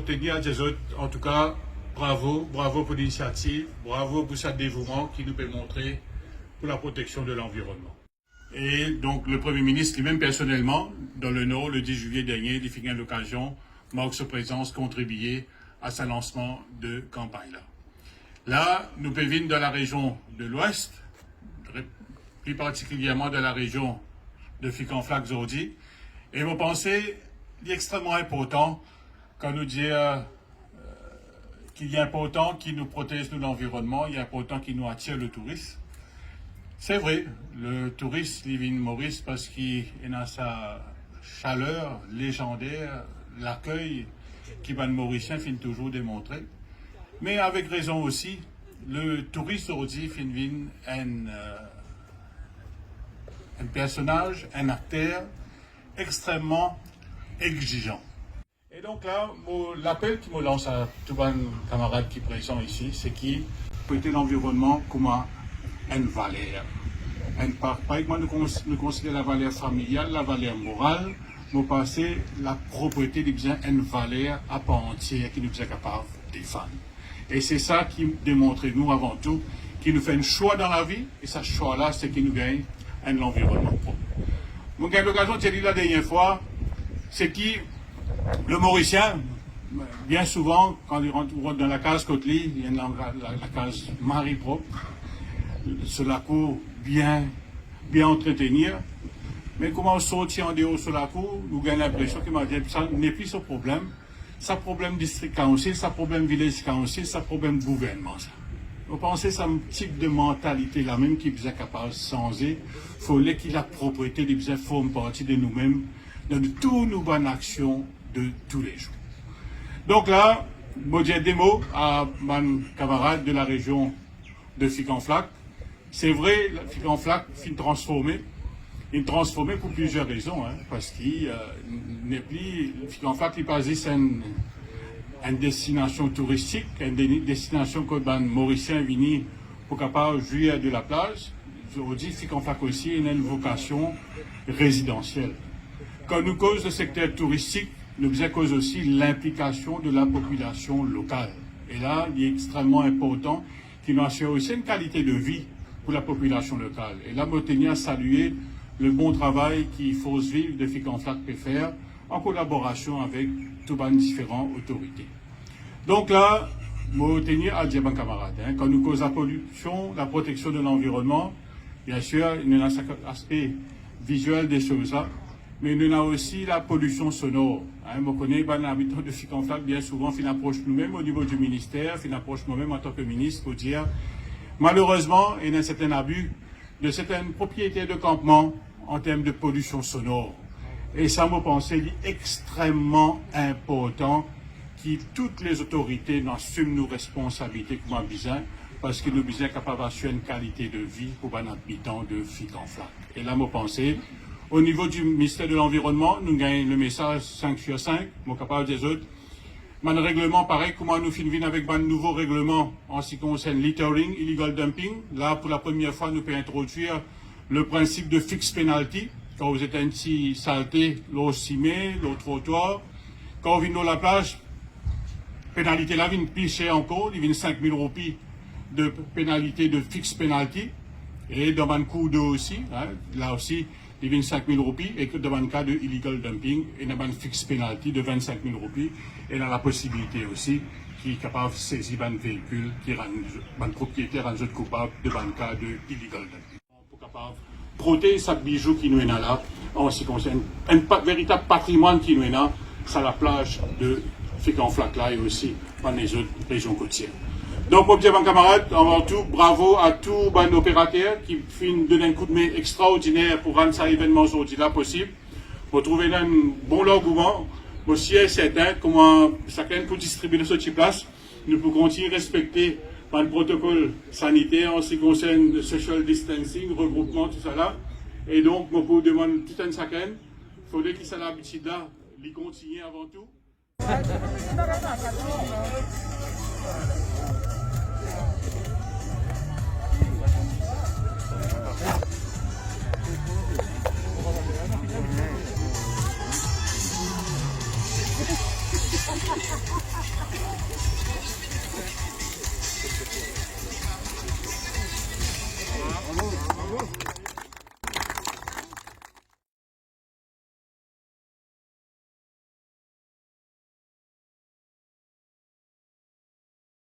Tenir des autres, en tout cas, bravo pour l'initiative, bravo pour ce dévouement qui nous peut montrer pour la protection de l'environnement. Et donc le Premier ministre lui-même personnellement, dans le Nord, le 10 juillet dernier, il fit l'occasion, marque sa présence, contribuer à ce lancement de campagne-là. Là, nous venons dans la région de l'Ouest, plus particulièrement dans la région de Ficanflac-Zordi, et vous pensez qu'il est extrêmement important quand nous disons qu'il est important qu'il nous protège de l'environnement, il est important qu'il nous attire le tourisme. C'est vrai, le touriste, il vient Maurice parce qu'il a sa chaleur légendaire, l'accueil qui va de Mauricien finit toujours démontrer. Mais avec raison aussi, le touriste aujourd'hui finit un personnage, un acteur extrêmement exigeant. Et donc là, l'appel qui me lance à tous les camarades qui sont présents ici, c'est qui prêter l'environnement comme une valeur. Par exemple, nous considérons la valeur familiale, la valeur morale, nous pensons la propriété de bien une valeur à part entière qui nous est capable de défendre. Et c'est ça qui démontre, nous, avant tout, qui nous fait un choix dans la vie, et ce choix-là, c'est qui nous gagne un environnement propre. Moi, j'ai l'occasion de dire la dernière fois, c'est qui, le Mauricien, bien souvent, quand il rentre dans la case Côtelé, il y a la case Marie propre, sur la cour bien entretenir. Mais comment on sortir en dehors sur la cour, nous avons l'impression que ça n'est plus ce problème. Ça problème district council, ça problème village council, ça problème gouvernement. Ça. Vous pensez que c'est un type de mentalité là même qui est capable de changer. Il faut que la propriété de bien forme partie de nous-mêmes dans toutes nos bonnes actions de tous les jours. Donc là, je dis des mots à mon camarade de la région de Ficanflac. C'est vrai, Ficanflac est transformé. Il est transformé pour plusieurs raisons, hein, parce qu'il n'est plus, Ficanflac n'est pas juste une destination touristique, une destination que les Mauriciens viennent pour capable jouir de la plage. Je vous dis, Ficanflac aussi a une vocation résidentielle. Quand nous cause le secteur touristique, nous cause aussi l'implication de la population locale. Et là, il est extrêmement important qu'il assure aussi une qualité de vie pour la population locale. Et là, je tenais à saluer le bon travail qu'il faut vivre de Ficanflac peut faire en collaboration avec toutes les différentes autorités. Donc là, je tenais à dire, camarades, quand nous causons la pollution, la protection de l'environnement, bien sûr, il y a un aspect visuel des choses là, mais il y a aussi la pollution sonore. Je connais les habitants de Ficanflac, bien souvent, ils approchent nous-mêmes au niveau du ministère, ils approchent moi-même en tant que ministre pour dire, malheureusement, il y a un certain abus de certaines propriétés de campement en termes de pollution sonore. Et ça, me pensais, est extrêmement important que toutes les autorités assument nos responsabilités comme besoin, parce que nous sommes capables d'assurer une qualité de vie pour les habitants de Ficanflac. Et là, me pensais, au niveau du ministère de l'Environnement, nous gagnons le message 5 sur 5, nous sommes capables des autres. Un règlement pareil, comment nous finissons avec un nouveau règlement en ce qui concerne littering, illegal dumping. Là, pour la première fois, nous pouvons introduire le principe de fixed penalty. Quand vous êtes un petit saleté, l'eau cimée, l'eau trottoir. Quand vous venez dans la plage, pénalité là, vient plus cher encore, il vient 5 000 roupies de pénalité de fixed penalty. Et dans un coup d'eau aussi, hein, là aussi, il vient 5 000 roupies, et que dans un cas de illegal dumping, il y a une fixed penalty de 25 000 roupies, et là la possibilité aussi qui est capable de saisir un véhicule qui rend un propriétaire un autre coupable de un cas de illegal dumping. Pour capable protéger ce bijou qui nous est là, en ce qui concerne un véritable patrimoine qui nous est là, c'est la plage de Ficanflac là et aussi dans les autres régions côtières. Donc, mon petit camarade, avant tout, bravo à tous les opérateurs qui donnent un coup de main extraordinaire pour rendre cet événement aujourd'hui-là possible. Pour trouver un bon engouement, aussi est certain comment chacun peut distribuer ce type de place. Nous pouvons continuer à respecter le protocole sanitaire en ce qui concerne le social distancing, regroupement, tout ça là. Et donc, on peut demander tout un chacun, il faudrait qu'il s'ait l'habitude là, d'y continuer avant tout. Thank you. Bravo.